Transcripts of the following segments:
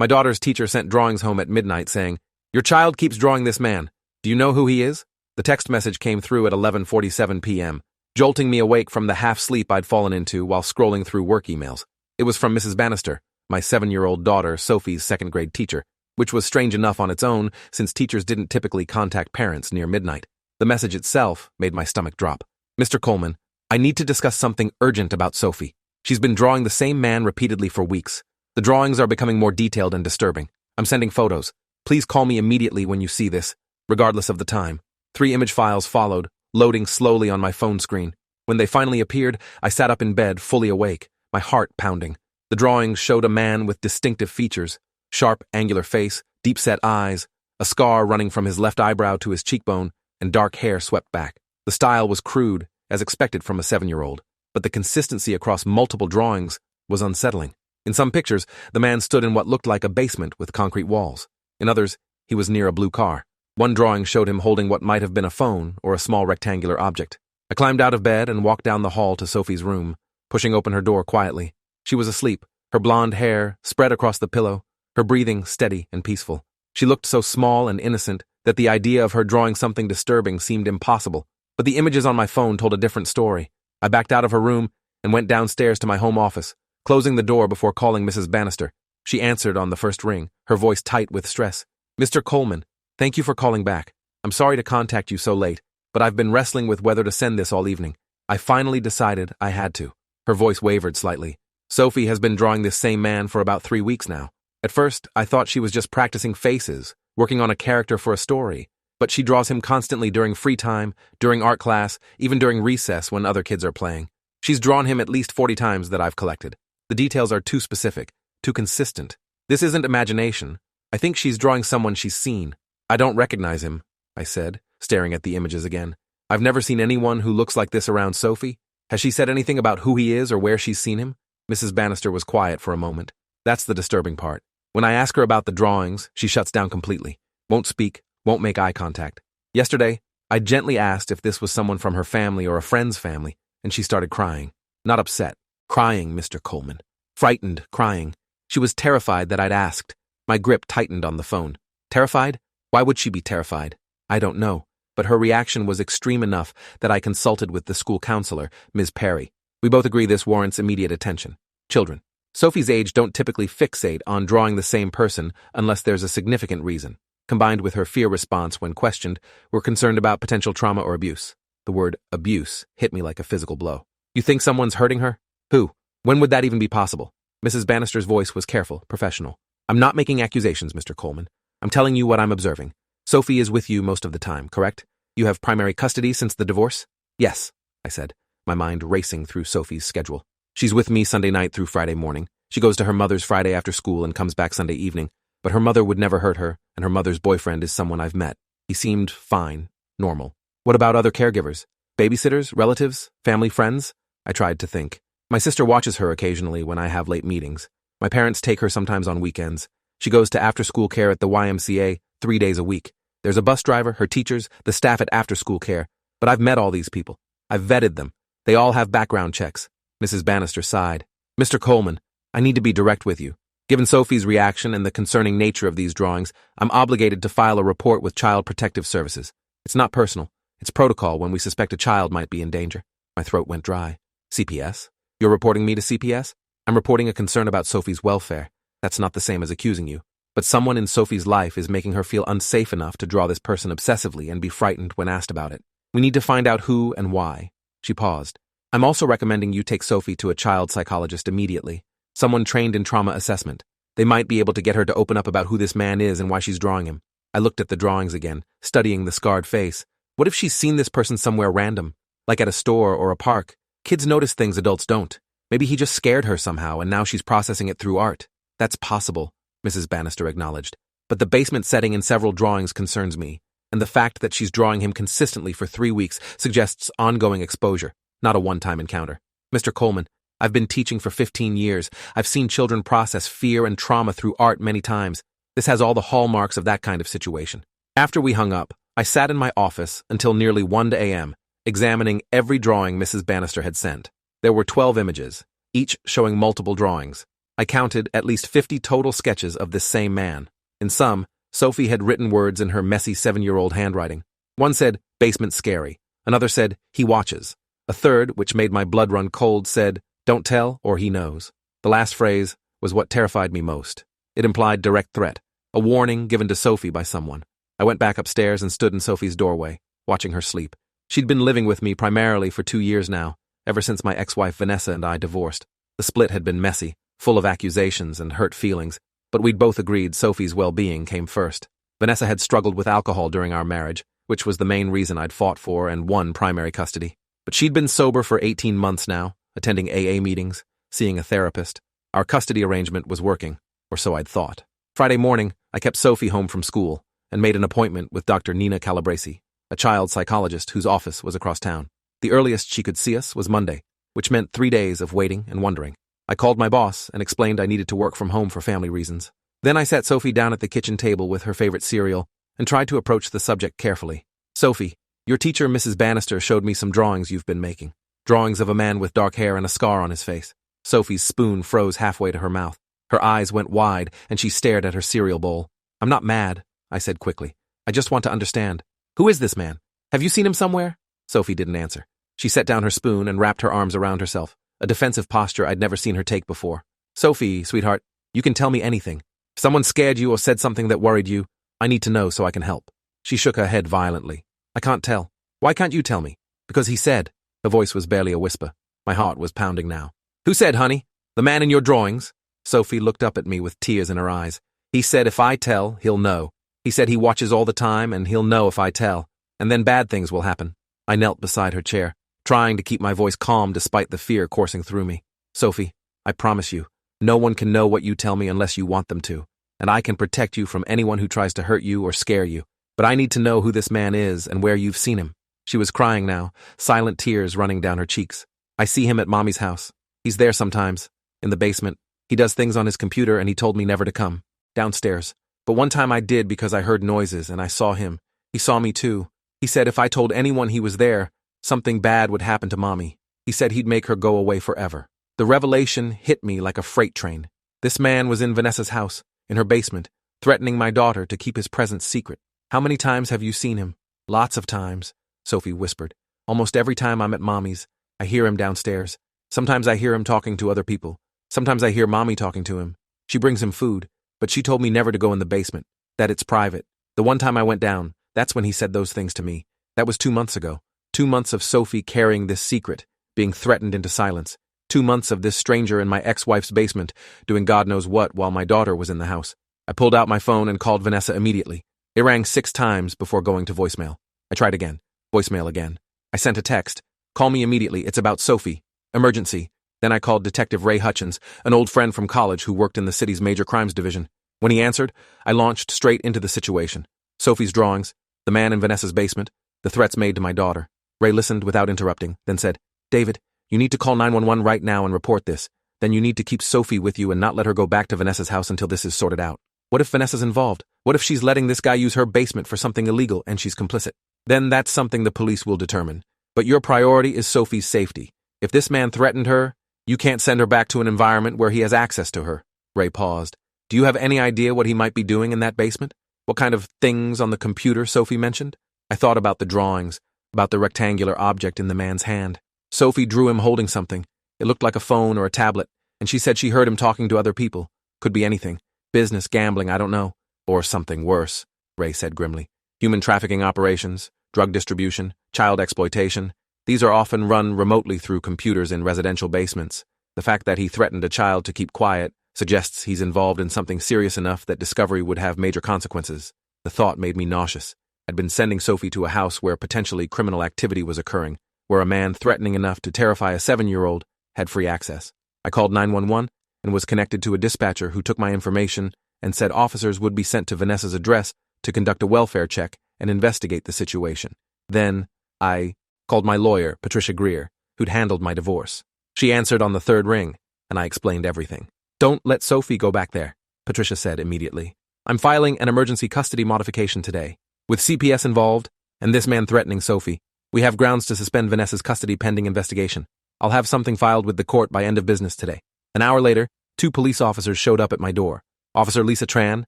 My daughter's teacher sent drawings home at midnight saying, "Your child keeps drawing this man. Do you know who he is?" The text message came through at 11:47 p.m., jolting me awake from the half-sleep I'd fallen into while scrolling through work emails. It was from Mrs. Bannister, my 7-year-old daughter Sophie's second-grade teacher, which was strange enough on its own since teachers didn't typically contact parents near midnight. The message itself made my stomach drop. "Mr. Coleman, I need to discuss something urgent about Sophie. She's been drawing the same man repeatedly for weeks. The drawings are becoming more detailed and disturbing. I'm sending photos. Please call me immediately when you see this, regardless of the time." 3 image files followed, loading slowly on my phone screen. When they finally appeared, I sat up in bed, fully awake, my heart pounding. The drawings showed a man with distinctive features: sharp, angular face, deep-set eyes, a scar running from his left eyebrow to his cheekbone, and dark hair swept back. The style was crude, as expected from a 7-year-old, but the consistency across multiple drawings was unsettling. In some pictures, the man stood in what looked like a basement with concrete walls. In others, he was near a blue car. One drawing showed him holding what might have been a phone or a small rectangular object. I climbed out of bed and walked down the hall to Sophie's room, pushing open her door quietly. She was asleep, her blonde hair spread across the pillow, her breathing steady and peaceful. She looked so small and innocent that the idea of her drawing something disturbing seemed impossible, but the images on my phone told a different story. I backed out of her room and went downstairs to my home office, closing the door before calling Mrs. Bannister. She answered on the first ring, her voice tight with stress. "Mr. Coleman, thank you for calling back. I'm sorry to contact you so late, but I've been wrestling with whether to send this all evening. I finally decided I had to." Her voice wavered slightly. "Sophie has been drawing this same man for about 3 weeks now. At first, I thought she was just practicing faces, working on a character for a story, but she draws him constantly during free time, during art class, even during recess when other kids are playing. She's drawn him at least 40 times that I've collected. The details are too specific, too consistent. This isn't imagination. I think she's drawing someone she's seen." "I don't recognize him," I said, staring at the images again. "I've never seen anyone who looks like this around Sophie. Has she said anything about who he is or where she's seen him?" Mrs. Bannister was quiet for a moment. That's the disturbing part. When I ask her about the drawings, she shuts down completely. Won't speak, won't make eye contact. Yesterday, I gently asked if this was someone from her family or a friend's family, and she started crying. Not upset. Crying, Mr. Coleman. Frightened, crying. She was terrified that I'd asked. My grip tightened on the phone. Terrified? Why would she be terrified? I don't know, but her reaction was extreme enough that I consulted with the school counselor, Ms. Perry. We both agree this warrants immediate attention. Children. Sophie's age don't typically fixate on drawing the same person unless there's a significant reason. Combined with her fear response when questioned, we're concerned about potential trauma or abuse. The word abuse hit me like a physical blow. "You think someone's hurting her? Who? When would that even be possible?" Mrs. Bannister's voice was careful, professional. "I'm not making accusations, Mr. Coleman. I'm telling you what I'm observing. Sophie is with you most of the time, correct? You have primary custody since the divorce?" "Yes," I said, my mind racing through Sophie's schedule. "She's with me Sunday night through Friday morning. She goes to her mother's Friday after school and comes back Sunday evening, but her mother would never hurt her, and her mother's boyfriend is someone I've met. He seemed fine, normal. What about other caregivers? Babysitters, relatives, family, friends?" I tried to think. "My sister watches her occasionally when I have late meetings. My parents take her sometimes on weekends. She goes to after-school care at the YMCA 3 days a week. There's a bus driver, her teachers, the staff at after-school care. But I've met all these people. I've vetted them. They all have background checks." Mrs. Bannister sighed. "Mr. Coleman, I need to be direct with you. Given Sophie's reaction and the concerning nature of these drawings, I'm obligated to file a report with Child Protective Services. It's not personal. It's protocol when we suspect a child might be in danger." My throat went dry. "CPS? You're reporting me to CPS?" "I'm reporting a concern about Sophie's welfare. That's not the same as accusing you. But someone in Sophie's life is making her feel unsafe enough to draw this person obsessively and be frightened when asked about it. We need to find out who and why." She paused. "I'm also recommending you take Sophie to a child psychologist immediately. Someone trained in trauma assessment. They might be able to get her to open up about who this man is and why she's drawing him." I looked at the drawings again, studying the scarred face. What if she's seen this person somewhere random, like at a store or a park? Kids notice things adults don't. Maybe he just scared her somehow and now she's processing it through art. "That's possible," Mrs. Bannister acknowledged. "But the basement setting in several drawings concerns me, and the fact that she's drawing him consistently for 3 weeks suggests ongoing exposure, not a one-time encounter. Mr. Coleman, I've been teaching for 15 years. I've seen children process fear and trauma through art many times. This has all the hallmarks of that kind of situation." After we hung up, I sat in my office until nearly 1 a.m., examining every drawing Mrs. Bannister had sent. There were 12 images, each showing multiple drawings. I counted at least 50 total sketches of this same man. In some, Sophie had written words in her messy 7-year-old handwriting. One said, "Basement scary." Another said, "He watches." A third, which made my blood run cold, said, "Don't tell, or he knows." The last phrase was what terrified me most. It implied direct threat, a warning given to Sophie by someone. I went back upstairs and stood in Sophie's doorway, watching her sleep. She'd been living with me primarily for 2 years now, ever since my ex-wife Vanessa and I divorced. The split had been messy, full of accusations and hurt feelings, but we'd both agreed Sophie's well-being came first. Vanessa had struggled with alcohol during our marriage, which was the main reason I'd fought for and won primary custody. But she'd been sober for 18 months now, attending AA meetings, seeing a therapist. Our custody arrangement was working, or so I'd thought. Friday morning, I kept Sophie home from school and made an appointment with Dr. Nina Calabresi, a child psychologist whose office was across town. The earliest she could see us was Monday, which meant 3 days of waiting and wondering. I called my boss and explained I needed to work from home for family reasons. Then I sat Sophie down at the kitchen table with her favorite cereal and tried to approach the subject carefully. "Sophie, your teacher, Mrs. Bannister, showed me some drawings you've been making. Drawings of a man with dark hair and a scar on his face." Sophie's spoon froze halfway to her mouth. Her eyes went wide and she stared at her cereal bowl. "I'm not mad," I said quickly. "I just want to understand. Who is this man? Have you seen him somewhere?" Sophie didn't answer. She set down her spoon and wrapped her arms around herself, a defensive posture I'd never seen her take before. "Sophie, sweetheart, you can tell me anything. If someone scared you or said something that worried you, I need to know so I can help." She shook her head violently. "I can't tell." "Why can't you tell me?" "Because he said." Her voice was barely a whisper. My heart was pounding now. "Who said, honey? The man in your drawings?" Sophie looked up at me with tears in her eyes. "He said if I tell, he'll know. He said he watches all the time and he'll know if I tell. And then bad things will happen." I knelt beside her chair, trying to keep my voice calm despite the fear coursing through me. "Sophie, I promise you, no one can know what you tell me unless you want them to. And I can protect you from anyone who tries to hurt you or scare you. But I need to know who this man is and where you've seen him." She was crying now, silent tears running down her cheeks. "I see him at Mommy's house. He's there sometimes, in the basement. He does things on his computer and he told me never to come. Downstairs. But one time I did because I heard noises and I saw him. He saw me too. He said if I told anyone he was there, something bad would happen to Mommy. He said he'd make her go away forever." The revelation hit me like a freight train. This man was in Vanessa's house, in her basement, threatening my daughter to keep his presence secret. "How many times have you seen him?" "Lots of times," Sophie whispered. "Almost every time I'm at Mommy's, I hear him downstairs. Sometimes I hear him talking to other people. Sometimes I hear Mommy talking to him. She brings him food, but she told me never to go in the basement, that it's private. The one time I went down, that's when he said those things to me. That was 2 months ago. 2 months of Sophie carrying this secret, being threatened into silence. 2 months of this stranger in my ex-wife's basement, doing God knows what while my daughter was in the house. I pulled out my phone and called Vanessa immediately. It rang 6 times before going to voicemail. I tried again. Voicemail again. I sent a text. "Call me immediately, it's about Sophie. Emergency." Then I called Detective Ray Hutchins, an old friend from college who worked in the city's major crimes division. When he answered, I launched straight into the situation. Sophie's drawings, the man in Vanessa's basement, the threats made to my daughter. Ray listened without interrupting, then said, "David, you need to call 911 right now and report this. Then you need to keep Sophie with you and not let her go back to Vanessa's house until this is sorted out. What if Vanessa's involved? What if she's letting this guy use her basement for something illegal and she's complicit? Then that's something the police will determine. But your priority is Sophie's safety. If this man threatened her, you can't send her back to an environment where he has access to her." Ray paused. "Do you have any idea what he might be doing in that basement? What kind of things on the computer Sophie mentioned?" I thought about the drawings, about the rectangular object in the man's hand. Sophie drew him holding something. It looked like a phone or a tablet, and she said she heard him talking to other people. Could be anything. Business, gambling, I don't know. Or something worse, Ray said grimly. Human trafficking operations, drug distribution, child exploitation. These are often run remotely through computers in residential basements. The fact that he threatened a child to keep quiet suggests he's involved in something serious enough that discovery would have major consequences. The thought made me nauseous. I'd been sending Sophie to a house where potentially criminal activity was occurring, where a man threatening enough to terrify a 7-year-old had free access. I called 911 and was connected to a dispatcher who took my information and said officers would be sent to Vanessa's address to conduct a welfare check and investigate the situation. Then I called my lawyer, Patricia Greer, who'd handled my divorce. She answered on the 3rd ring, and I explained everything. "Don't let Sophie go back there," Patricia said immediately. "I'm filing an emergency custody modification today. With CPS involved, and this man threatening Sophie, we have grounds to suspend Vanessa's custody pending investigation. I'll have something filed with the court by end of business today." An hour later, 2 police officers showed up at my door, Officer Lisa Tran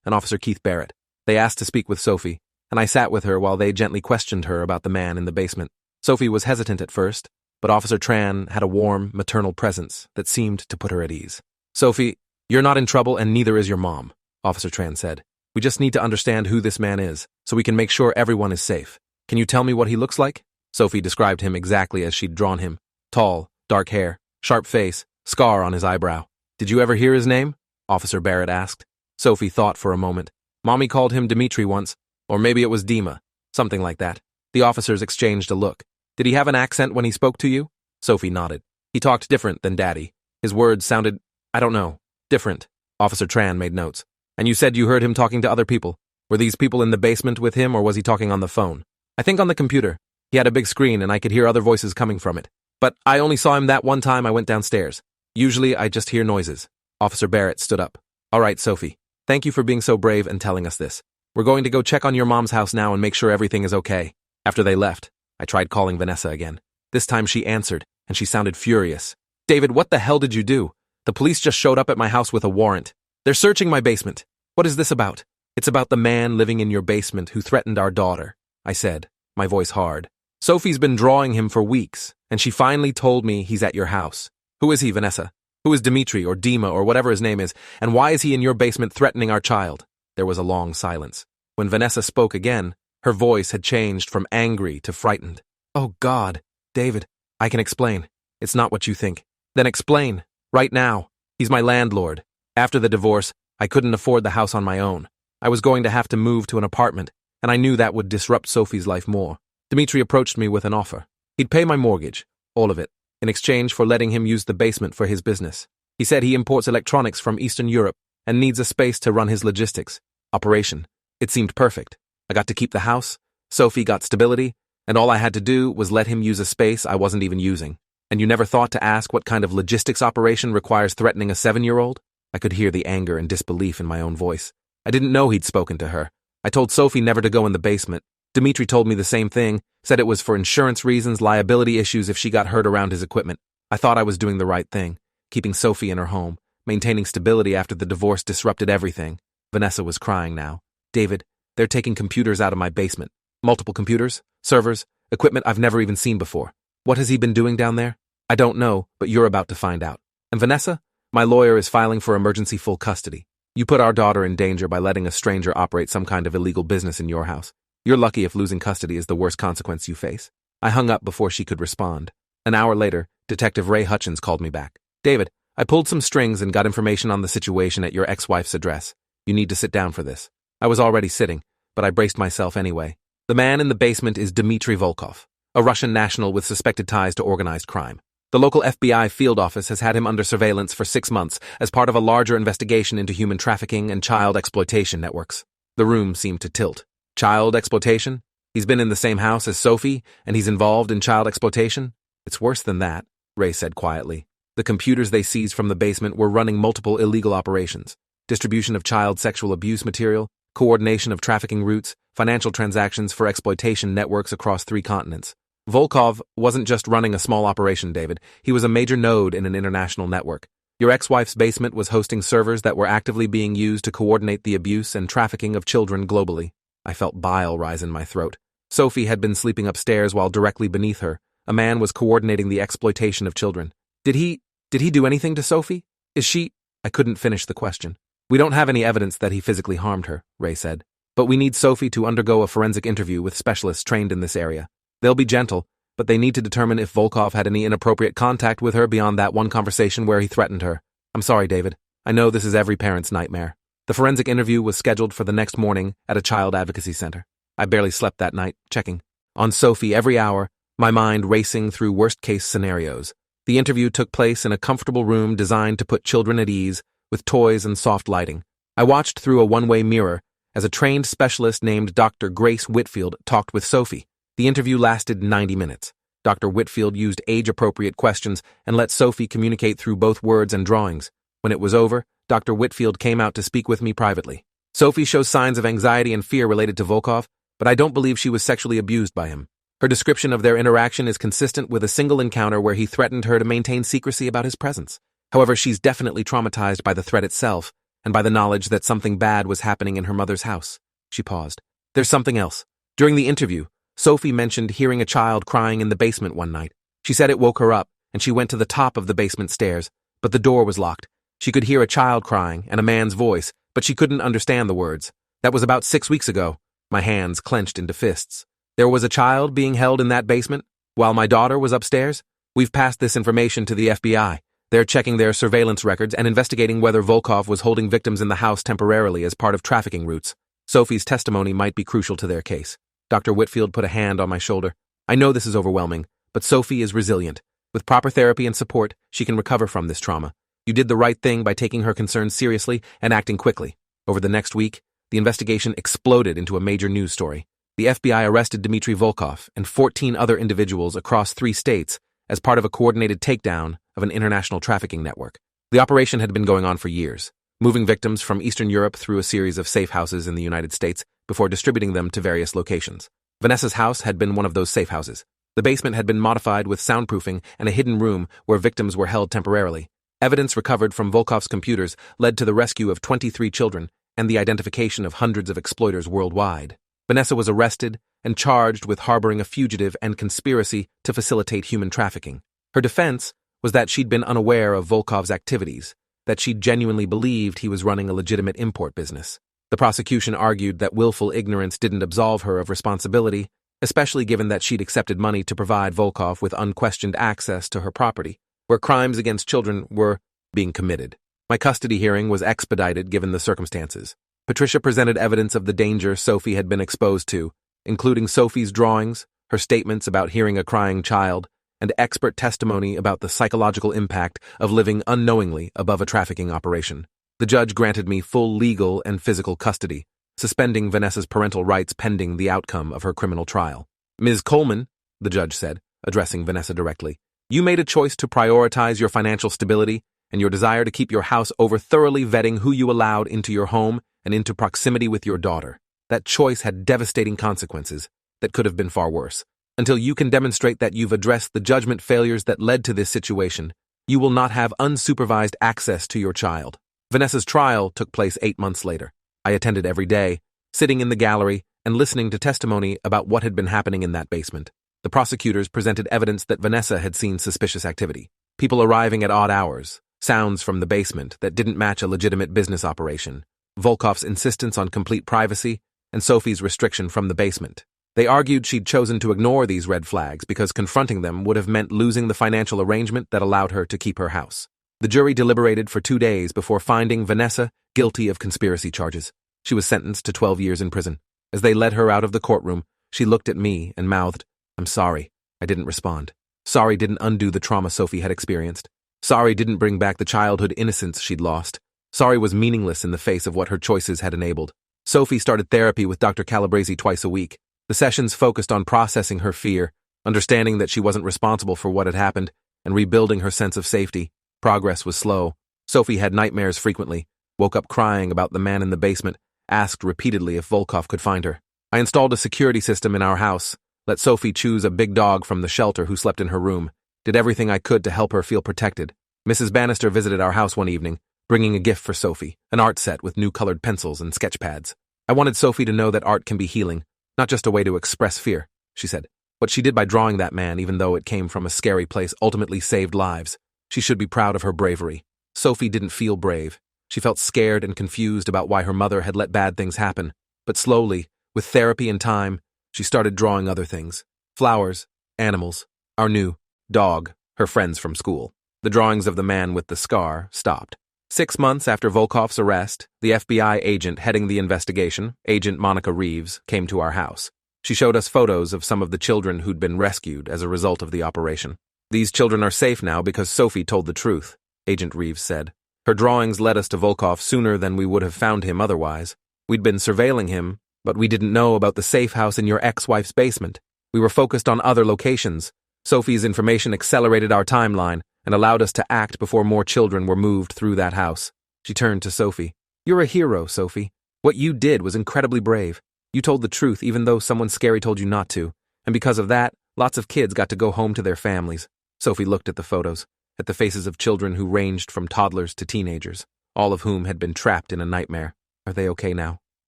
and Officer Keith Barrett. They asked to speak with Sophie, and I sat with her while they gently questioned her about the man in the basement. Sophie was hesitant at first, but Officer Tran had a warm, maternal presence that seemed to put her at ease. "Sophie, you're not in trouble and neither is your mom," Officer Tran said. "We just need to understand who this man is, so we can make sure everyone is safe. Can you tell me what he looks like?" Sophie described him exactly as she'd drawn him. Tall, dark hair, sharp face, scar on his eyebrow. "Did you ever hear his name?" Officer Barrett asked. Sophie thought for a moment. "Mommy called him Dimitri once, or maybe it was Dima, something like that." The officers exchanged a look. "Did he have an accent when he spoke to you?" Sophie nodded. "He talked different than Daddy. His words sounded, I don't know, different." Officer Tran made notes. "And you said you heard him talking to other people. Were these people in the basement with him or was he talking on the phone?" "I think on the computer. He had a big screen and I could hear other voices coming from it. But I only saw him that one time I went downstairs. Usually I just hear noises." Officer Barrett stood up. "All right, Sophie. Thank you for being so brave and telling us this. We're going to go check on your mom's house now and make sure everything is okay." After they left, I tried calling Vanessa again. This time she answered, and she sounded furious. "David, what the hell did you do? The police just showed up at my house with a warrant. They're searching my basement. What is this about?" "It's about the man living in your basement who threatened our daughter," I said, my voice hard. "Sophie's been drawing him for weeks, and she finally told me he's at your house. Who is he, Vanessa? Who is Dimitri or Dima or whatever his name is, and why is he in your basement threatening our child?" There was a long silence. When Vanessa spoke again, her voice had changed from angry to frightened. "Oh God, David, I can explain. It's not what you think." "Then explain, right now. He's my landlord. After the divorce, I couldn't afford the house on my own. I was going to have to move to an apartment, and I knew that would disrupt Sophie's life more. Dimitri approached me with an offer. He'd pay my mortgage, all of it, in exchange for letting him use the basement for his business. He said he imports electronics from Eastern Europe and needs a space to run his logistics operation. It seemed perfect. I got to keep the house, Sophie got stability, and all I had to do was let him use a space I wasn't even using. And you never thought to ask what kind of logistics operation requires threatening a 7-year-old? I could hear the anger and disbelief in my own voice. I didn't know he'd spoken to her. I told Sophie never to go in the basement. Dimitri told me the same thing, said it was for insurance reasons, liability issues if she got hurt around his equipment. I thought I was doing the right thing, keeping Sophie in her home, maintaining stability after the divorce disrupted everything. Vanessa was crying now. "David, they're taking computers out of my basement. Multiple computers, servers, equipment I've never even seen before. What has he been doing down there? I don't know, but you're about to find out. And Vanessa, my lawyer is filing for emergency full custody. You put our daughter in danger by letting a stranger operate some kind of illegal business in your house. You're lucky if losing custody is the worst consequence you face." I hung up before she could respond. An hour later, Detective Ray Hutchins called me back. "David, I pulled some strings and got information on the situation at your ex-wife's address. You need to sit down for this." I was already sitting, but I braced myself anyway. The man in the basement is Dmitry Volkov, a Russian national with suspected ties to organized crime. The local FBI field office has had him under surveillance for 6 months as part of a larger investigation into human trafficking and child exploitation networks. The room seemed to tilt. Child exploitation? He's been in the same house as Sophie, and he's involved in child exploitation? "It's worse than that," Ray said quietly. "The computers they seized from the basement were running multiple illegal operations. Distribution of child sexual abuse material, coordination of trafficking routes, financial transactions for exploitation networks across 3 continents. Volkov wasn't just running a small operation, David. He was a major node in an international network. Your ex-wife's basement was hosting servers that were actively being used to coordinate the abuse and trafficking of children globally." I felt bile rise in my throat. Sophie had been sleeping upstairs while directly beneath her, a man was coordinating the exploitation of children. Did he do anything to Sophie? Is she... I couldn't finish the question. "We don't have any evidence that he physically harmed her," Ray said. "But we need Sophie to undergo a forensic interview with specialists trained in this area. They'll be gentle, but they need to determine if Volkov had any inappropriate contact with her beyond that one conversation where he threatened her. I'm sorry, David. I know this is every parent's nightmare." The forensic interview was scheduled for the next morning at a child advocacy center. I barely slept that night, checking on Sophie every hour, my mind racing through worst-case scenarios. The interview took place in a comfortable room designed to put children at ease, with toys and soft lighting. I watched through a one-way mirror as a trained specialist named Dr. Grace Whitfield talked with Sophie. The interview lasted 90 minutes. Dr. Whitfield used age-appropriate questions and let Sophie communicate through both words and drawings. When it was over, Dr. Whitfield came out to speak with me privately. "Sophie shows signs of anxiety and fear related to Volkov, but I don't believe she was sexually abused by him. Her description of their interaction is consistent with a single encounter where he threatened her to maintain secrecy about his presence. However, she's definitely traumatized by the threat itself and by the knowledge that something bad was happening in her mother's house. She paused. There's something else. During the interview, Sophie mentioned hearing a child crying in the basement one night. She said it woke her up, and she went to the top of the basement stairs, but the door was locked. She could hear a child crying and a man's voice, but she couldn't understand the words. That was about 6 weeks ago. My hands clenched into fists. There was a child being held in that basement while my daughter was upstairs? We've passed this information to the FBI. They're checking their surveillance records and investigating whether Volkov was holding victims in the house temporarily as part of trafficking routes. Sophie's testimony might be crucial to their case. Dr. Whitfield put a hand on my shoulder. I know this is overwhelming, but Sophie is resilient. With proper therapy and support, she can recover from this trauma. You did the right thing by taking her concerns seriously and acting quickly. Over the next week, the investigation exploded into a major news story. The FBI arrested Dmitry Volkov and 14 other individuals across 3 states as part of a coordinated takedown of an international trafficking network. The operation had been going on for years, moving victims from Eastern Europe through a series of safe houses in the United States before distributing them to various locations. Vanessa's house had been one of those safe houses. The basement had been modified with soundproofing and a hidden room where victims were held temporarily. Evidence recovered from Volkov's computers led to the rescue of 23 children and the identification of hundreds of exploiters worldwide. Vanessa was arrested and charged with harboring a fugitive and conspiracy to facilitate human trafficking. Her defense was that she'd been unaware of Volkov's activities, that she genuinely believed he was running a legitimate import business. The prosecution argued that willful ignorance didn't absolve her of responsibility, especially given that she'd accepted money to provide Volkov with unquestioned access to her property, where crimes against children were being committed. My custody hearing was expedited given the circumstances. Patricia presented evidence of the danger Sophie had been exposed to, including Sophie's drawings, her statements about hearing a crying child, and expert testimony about the psychological impact of living unknowingly above a trafficking operation. The judge granted me full legal and physical custody, suspending Vanessa's parental rights pending the outcome of her criminal trial. Ms. Coleman, the judge said, addressing Vanessa directly, you made a choice to prioritize your financial stability and your desire to keep your house over thoroughly vetting who you allowed into your home and into proximity with your daughter. That choice had devastating consequences that could have been far worse. Until you can demonstrate that you've addressed the judgment failures that led to this situation, you will not have unsupervised access to your child. Vanessa's trial took place 8 months later. I attended every day, sitting in the gallery and listening to testimony about what had been happening in that basement. The prosecutors presented evidence that Vanessa had seen suspicious activity. People arriving at odd hours, sounds from the basement that didn't match a legitimate business operation, Volkov's insistence on complete privacy, and Sophie's restriction from the basement. They argued she'd chosen to ignore these red flags because confronting them would have meant losing the financial arrangement that allowed her to keep her house. The jury deliberated for 2 days before finding Vanessa guilty of conspiracy charges. She was sentenced to 12 years in prison. As they led her out of the courtroom, she looked at me and mouthed, "I'm sorry." I didn't respond. Sorry didn't undo the trauma Sophie had experienced. Sorry didn't bring back the childhood innocence she'd lost. Sorry was meaningless in the face of what her choices had enabled. Sophie started therapy with Dr. Calabrese twice a week. The sessions focused on processing her fear, understanding that she wasn't responsible for what had happened, and rebuilding her sense of safety. Progress was slow. Sophie had nightmares frequently, woke up crying about the man in the basement, asked repeatedly if Volkov could find her. I installed a security system in our house, let Sophie choose a big dog from the shelter who slept in her room, did everything I could to help her feel protected. Mrs. Bannister visited our house one evening, bringing a gift for Sophie, an art set with new colored pencils and sketch pads. I wanted Sophie to know that art can be healing, not just a way to express fear, she said. What she did by drawing that man, even though it came from a scary place, ultimately saved lives. She should be proud of her bravery. Sophie didn't feel brave. She felt scared and confused about why her mother had let bad things happen. But slowly, with therapy and time, she started drawing other things. Flowers, animals, our new dog, her friends from school. The drawings of the man with the scar stopped. 6 months after Volkov's arrest, the FBI agent heading the investigation, Agent Monica Reeves, came to our house. She showed us photos of some of the children who'd been rescued as a result of the operation. These children are safe now because Sophie told the truth, Agent Reeves said. Her drawings led us to Volkov sooner than we would have found him otherwise. We'd been surveilling him, but we didn't know about the safe house in your ex-wife's basement. We were focused on other locations. Sophie's information accelerated our timeline and allowed us to act before more children were moved through that house. She turned to Sophie. You're a hero, Sophie. What you did was incredibly brave. You told the truth even though someone scary told you not to. And because of that, lots of kids got to go home to their families. Sophie looked at the photos. at the faces of children who ranged from toddlers to teenagers, all of whom had been trapped in a nightmare. "Are they okay now?"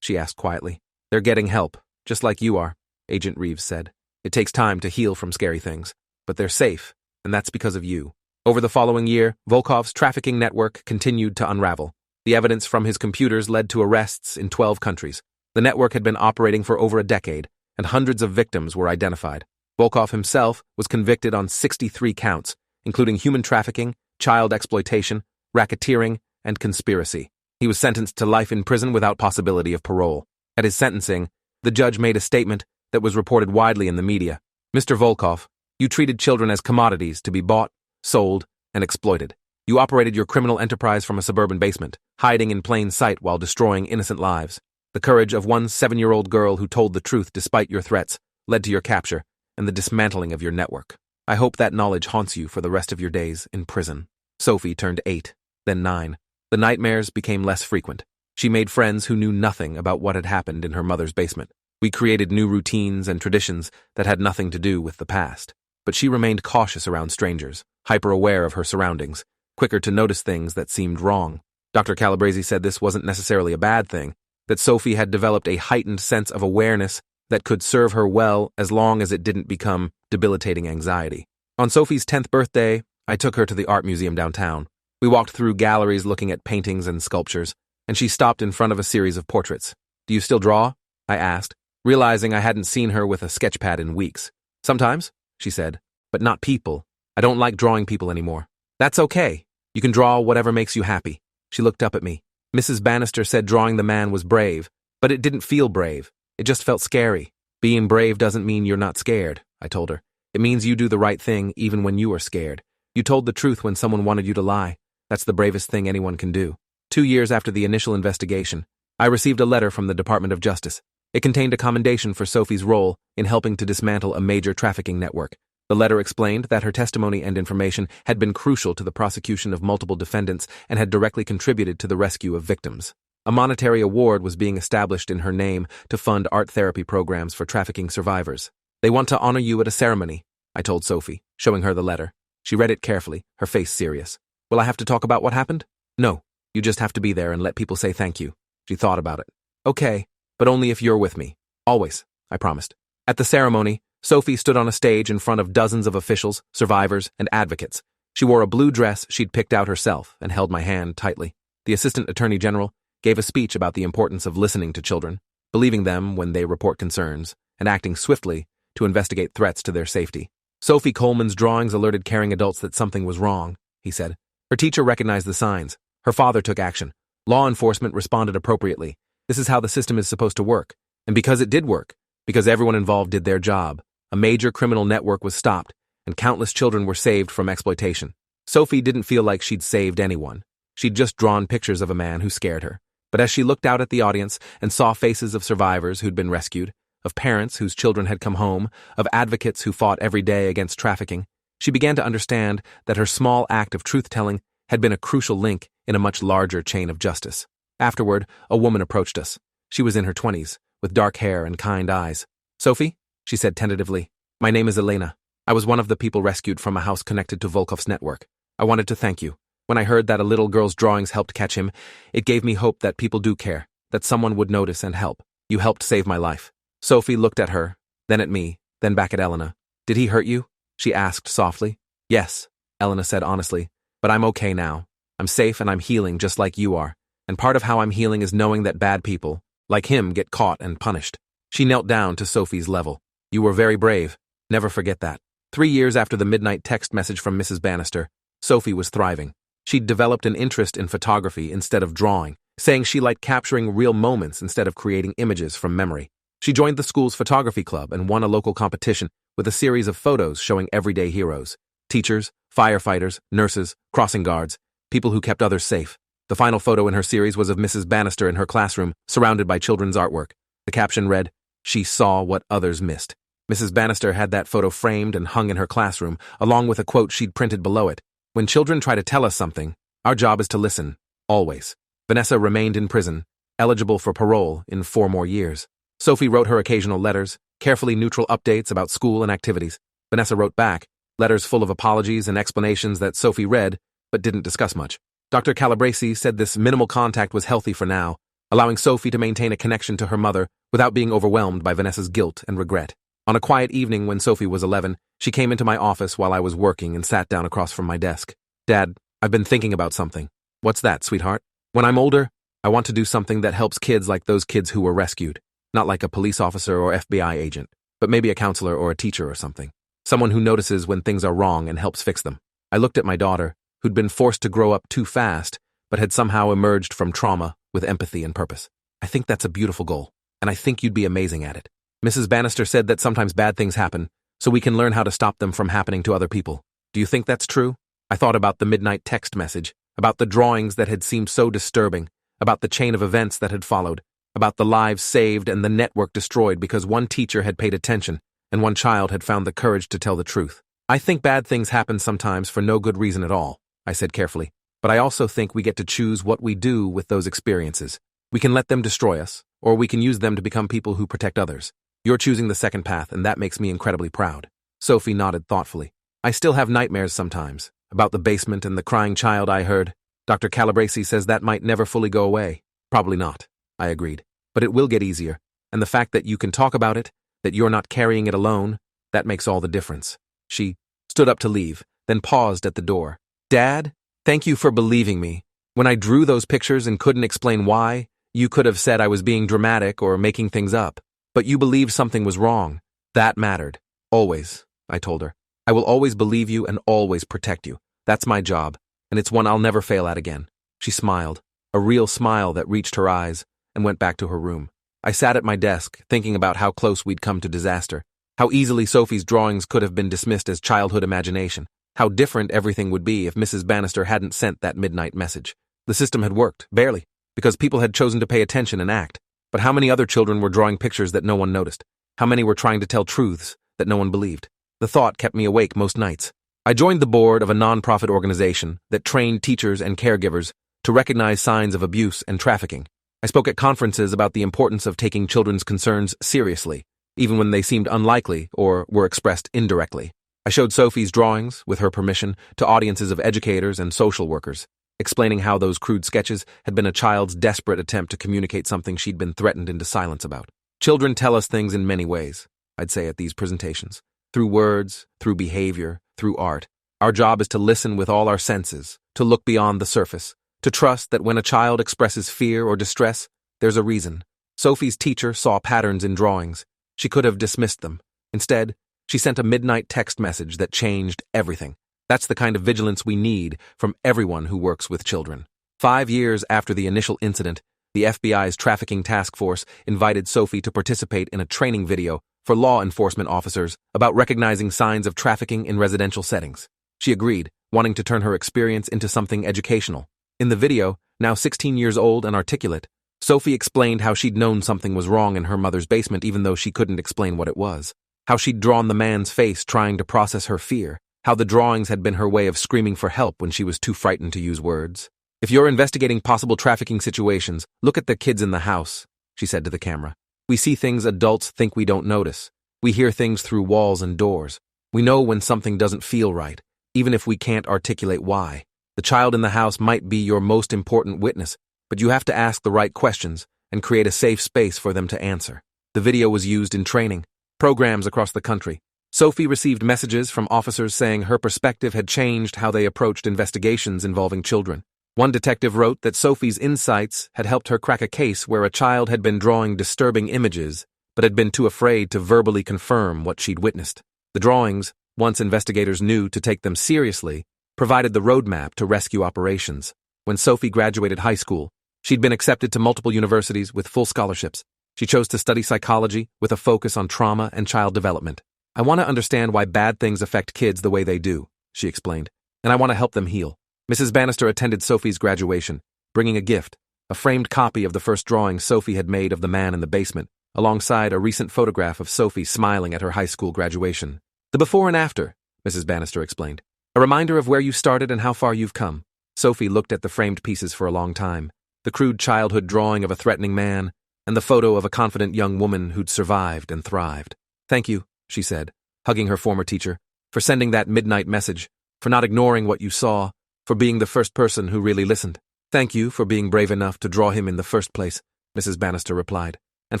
she asked quietly. "They're getting help, just like you are," Agent Reeves said. "It takes time to heal from scary things, but they're safe, and that's because of you." Over the following year, Volkov's trafficking network continued to unravel. The evidence from his computers led to arrests in 12 countries. The network had been operating for over a decade, and hundreds of victims were identified. Volkov himself was convicted on 63 counts, including human trafficking, child exploitation, racketeering, and conspiracy. He was sentenced to life in prison without possibility of parole. At his sentencing, the judge made a statement that was reported widely in the media. "Mr. Volkov, you treated children as commodities to be bought, sold, and exploited. You operated your criminal enterprise from a suburban basement, hiding in plain sight while destroying innocent lives. The courage of one 7-year-old girl who told the truth despite your threats led to your capture and the dismantling of your network. I hope that knowledge haunts you for the rest of your days in prison." Sophie turned 8, then 9. The nightmares became less frequent. She made friends who knew nothing about what had happened in her mother's basement. We created new routines and traditions that had nothing to do with the past. But she remained cautious around strangers, hyper-aware of her surroundings, quicker to notice things that seemed wrong. Dr. Calabresi said this wasn't necessarily a bad thing, that Sophie had developed a heightened sense of awareness that could serve her well as long as it didn't become debilitating anxiety. On Sophie's 10th birthday, I took her to the art museum downtown. We walked through galleries looking at paintings and sculptures, and she stopped in front of a series of portraits. "Do you still draw?" I asked, realizing I hadn't seen her with a sketchpad in weeks. "Sometimes," she said, "but not people. I don't like drawing people anymore." "That's okay. You can draw whatever makes you happy." She looked up at me. "Mrs. Bannister said drawing the man was brave, but it didn't feel brave. It just felt scary." "Being brave doesn't mean you're not scared," I told her. "It means you do the right thing even when you are scared. You told the truth when someone wanted you to lie. That's the bravest thing anyone can do." 2 years after the initial investigation, I received a letter from the Department of Justice. It contained a commendation for Sophie's role in helping to dismantle a major trafficking network. The letter explained that her testimony and information had been crucial to the prosecution of multiple defendants and had directly contributed to the rescue of victims. A monetary award was being established in her name to fund art therapy programs for trafficking survivors. "They want to honor you at a ceremony," I told Sophie, showing her the letter. She read it carefully, her face serious. "Will I have to talk about what happened?" "No, you just have to be there and let people say thank you." She thought about it. "Okay, but only if you're with me. Always," I promised. At the ceremony, Sophie stood on a stage in front of dozens of officials, survivors, and advocates. She wore a blue dress she'd picked out herself and held my hand tightly. The Assistant Attorney General gave a speech about the importance of listening to children, believing them when they report concerns, and acting swiftly to investigate threats to their safety. "Sophie Coleman's drawings alerted caring adults that something was wrong," he said. "Her teacher recognized the signs. Her father took action. Law enforcement responded appropriately. This is how the system is supposed to work. And because it did work, because everyone involved did their job, a major criminal network was stopped, and countless children were saved from exploitation." Sophie didn't feel like she'd saved anyone. She'd just drawn pictures of a man who scared her. But as she looked out at the audience and saw faces of survivors who'd been rescued, of parents whose children had come home, of advocates who fought every day against trafficking, she began to understand that her small act of truth-telling had been a crucial link in a much larger chain of justice. Afterward, a woman approached us. She was in her 20s, with dark hair and kind eyes. "Sophie," she said tentatively, "my name is Elena. I was one of the people rescued from a house connected to Volkov's network. I wanted to thank you. When I heard that a little girl's drawings helped catch him, it gave me hope that people do care, that someone would notice and help. You helped save my life." Sophie looked at her, then at me, then back at Elena. "Did he hurt you?" she asked softly. "Yes," Elena said honestly, "but I'm okay now. I'm safe and I'm healing just like you are. And part of how I'm healing is knowing that bad people, like him, get caught and punished." She knelt down to Sophie's level. "You were very brave. Never forget that." 3 years after the midnight text message from Mrs. Bannister, Sophie was thriving. She'd developed an interest in photography instead of drawing, saying she liked capturing real moments instead of creating images from memory. She joined the school's photography club and won a local competition with a series of photos showing everyday heroes: teachers, firefighters, nurses, crossing guards, people who kept others safe. The final photo in her series was of Mrs. Bannister in her classroom, surrounded by children's artwork. The caption read, "She saw what others missed." Mrs. Bannister had that photo framed and hung in her classroom, along with a quote she'd printed below it. "When children try to tell us something, our job is to listen, always." Vanessa remained in prison, eligible for parole in 4 more years. Sophie wrote her occasional letters, carefully neutral updates about school and activities. Vanessa wrote back, letters full of apologies and explanations that Sophie read, but didn't discuss much. Dr. Calabresi said this minimal contact was healthy for now, allowing Sophie to maintain a connection to her mother without being overwhelmed by Vanessa's guilt and regret. On a quiet evening when Sophie was 11, she came into my office while I was working and sat down across from my desk. "Dad, I've been thinking about something." "What's that, sweetheart?" "When I'm older, I want to do something that helps kids like those kids who were rescued. Not like a police officer or FBI agent, but maybe a counselor or a teacher or something. Someone who notices when things are wrong and helps fix them." I looked at my daughter, who'd been forced to grow up too fast, but had somehow emerged from trauma with empathy and purpose. "I think that's a beautiful goal, and I think you'd be amazing at it." Mrs. Bannister said that sometimes bad things happen, so we can learn how to stop them from happening to other people. "Do you think that's true?" I thought about the midnight text message, about the drawings that had seemed so disturbing, about the chain of events that had followed, about the lives saved and the network destroyed because one teacher had paid attention and one child had found the courage to tell the truth. "I think bad things happen sometimes for no good reason at all," I said carefully, "but I also think we get to choose what we do with those experiences. We can let them destroy us, or we can use them to become people who protect others. You're choosing the second path, and that makes me incredibly proud." Sophie nodded thoughtfully. "I still have nightmares sometimes, about the basement and the crying child I heard. Dr. Calabresi says that might never fully go away." "Probably not," I agreed. "But it will get easier, and the fact that you can talk about it, that you're not carrying it alone, that makes all the difference." She stood up to leave, then paused at the door. "Dad, thank you for believing me. When I drew those pictures and couldn't explain why, you could have said I was being dramatic or making things up. But you believed something was wrong. That mattered. Always," I told her. "I will always believe you and always protect you. That's my job, and it's one I'll never fail at again." She smiled, a real smile that reached her eyes, and went back to her room. I sat at my desk, thinking about how close we'd come to disaster, how easily Sophie's drawings could have been dismissed as childhood imagination, how different everything would be if Mrs. Bannister hadn't sent that midnight message. The system had worked, barely, because people had chosen to pay attention and act. But how many other children were drawing pictures that no one noticed? How many were trying to tell truths that no one believed? The thought kept me awake most nights. I joined the board of a non-profit organization that trained teachers and caregivers to recognize signs of abuse and trafficking. I spoke at conferences about the importance of taking children's concerns seriously, even when they seemed unlikely or were expressed indirectly. I showed Sophie's drawings, with her permission, to audiences of educators and social workers, explaining how those crude sketches had been a child's desperate attempt to communicate something she'd been threatened into silence about. Children tell us things in many ways, I'd say at these presentations. Through words, through behavior, through art. Our job is to listen with all our senses, to look beyond the surface, to trust that when a child expresses fear or distress, there's a reason. Sophie's teacher saw patterns in drawings. She could have dismissed them. Instead, she sent a midnight text message that changed everything. That's the kind of vigilance we need from everyone who works with children. 5 years after the initial incident, the FBI's trafficking task force invited Sophie to participate in a training video for law enforcement officers about recognizing signs of trafficking in residential settings. She agreed, wanting to turn her experience into something educational. In the video, now 16 years old and articulate, Sophie explained how she'd known something was wrong in her mother's basement even though she couldn't explain what it was. How she'd drawn the man's face trying to process her fear. How the drawings had been her way of screaming for help when she was too frightened to use words. "If you're investigating possible trafficking situations, look at the kids in the house," she said to the camera. "We see things adults think we don't notice. We hear things through walls and doors. We know when something doesn't feel right, even if we can't articulate why. The child in the house might be your most important witness, but you have to ask the right questions and create a safe space for them to answer." The video was used in training programs across the country. Sophie received messages from officers saying her perspective had changed how they approached investigations involving children. One detective wrote that Sophie's insights had helped her crack a case where a child had been drawing disturbing images but had been too afraid to verbally confirm what she'd witnessed. The drawings, once investigators knew to take them seriously, provided the roadmap to rescue operations. When Sophie graduated high school, she'd been accepted to multiple universities with full scholarships. She chose to study psychology with a focus on trauma and child development. "I want to understand why bad things affect kids the way they do," she explained, "and I want to help them heal." Mrs. Bannister attended Sophie's graduation, bringing a gift, a framed copy of the first drawing Sophie had made of the man in the basement, alongside a recent photograph of Sophie smiling at her high school graduation. "The before and after," Mrs. Bannister explained. "A reminder of where you started and how far you've come." Sophie looked at the framed pieces for a long time, the crude childhood drawing of a threatening man, and the photo of a confident young woman who'd survived and thrived. "Thank you," she said, hugging her former teacher. for sending that midnight message, for not ignoring what you saw, for being the first person who really listened. Thank you for being brave enough to draw him in the first place, Mrs. Bannister replied, and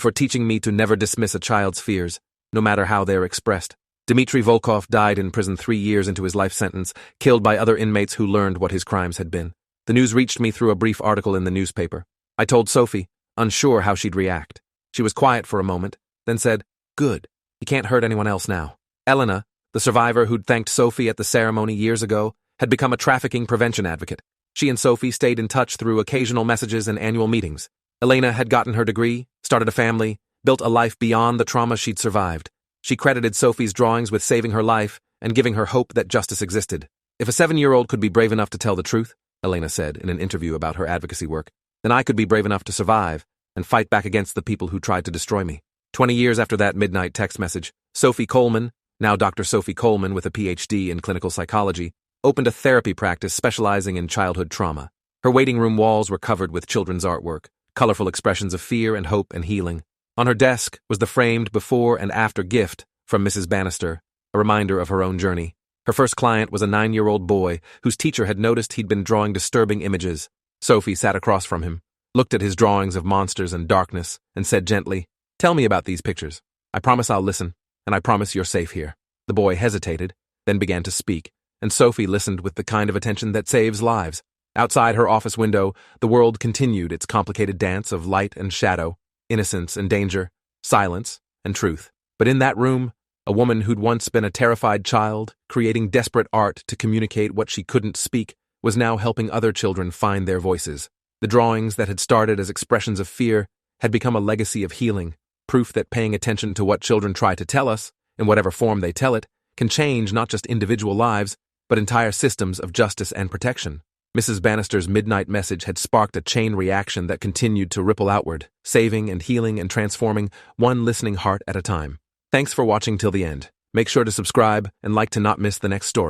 for teaching me to never dismiss a child's fears, no matter how they're expressed. Dmitry Volkov died in prison 3 years into his life sentence, killed by other inmates who learned what his crimes had been. The news reached me through a brief article in the newspaper. I told Sophie, unsure how she'd react. She was quiet for a moment, then said, "Good. He can't hurt anyone else now." Elena, the survivor who'd thanked Sophie at the ceremony years ago, had become a trafficking prevention advocate. She and Sophie stayed in touch through occasional messages and annual meetings. Elena had gotten her degree, started a family, built a life beyond the trauma she'd survived. She credited Sophie's drawings with saving her life and giving her hope that justice existed. If a 7-year-old could be brave enough to tell the truth, Elena said in an interview about her advocacy work, then I could be brave enough to survive and fight back against the people who tried to destroy me. 20 years after that midnight text message, Sophie Coleman, now Dr. Sophie Coleman with a PhD in clinical psychology, opened a therapy practice specializing in childhood trauma. Her waiting room walls were covered with children's artwork, colorful expressions of fear and hope and healing. On her desk was the framed before and after gift from Mrs. Bannister, a reminder of her own journey. Her first client was a 9-year-old boy whose teacher had noticed he'd been drawing disturbing images. Sophie sat across from him, looked at his drawings of monsters and darkness, and said gently, "Tell me about these pictures. I promise I'll listen, and I promise you're safe here." The boy hesitated, then began to speak, and Sophie listened with the kind of attention that saves lives. Outside her office window, the world continued its complicated dance of light and shadow, innocence and danger, silence and truth. But in that room, a woman who'd once been a terrified child, creating desperate art to communicate what she couldn't speak, was now helping other children find their voices. The drawings that had started as expressions of fear had become a legacy of healing, proof that paying attention to what children try to tell us, in whatever form they tell it, can change not just individual lives, but entire systems of justice and protection. Mrs. Bannister's midnight message had sparked a chain reaction that continued to ripple outward, saving and healing and transforming one listening heart at a time. Thanks for watching till the end. Make sure to subscribe and like to not miss the next story.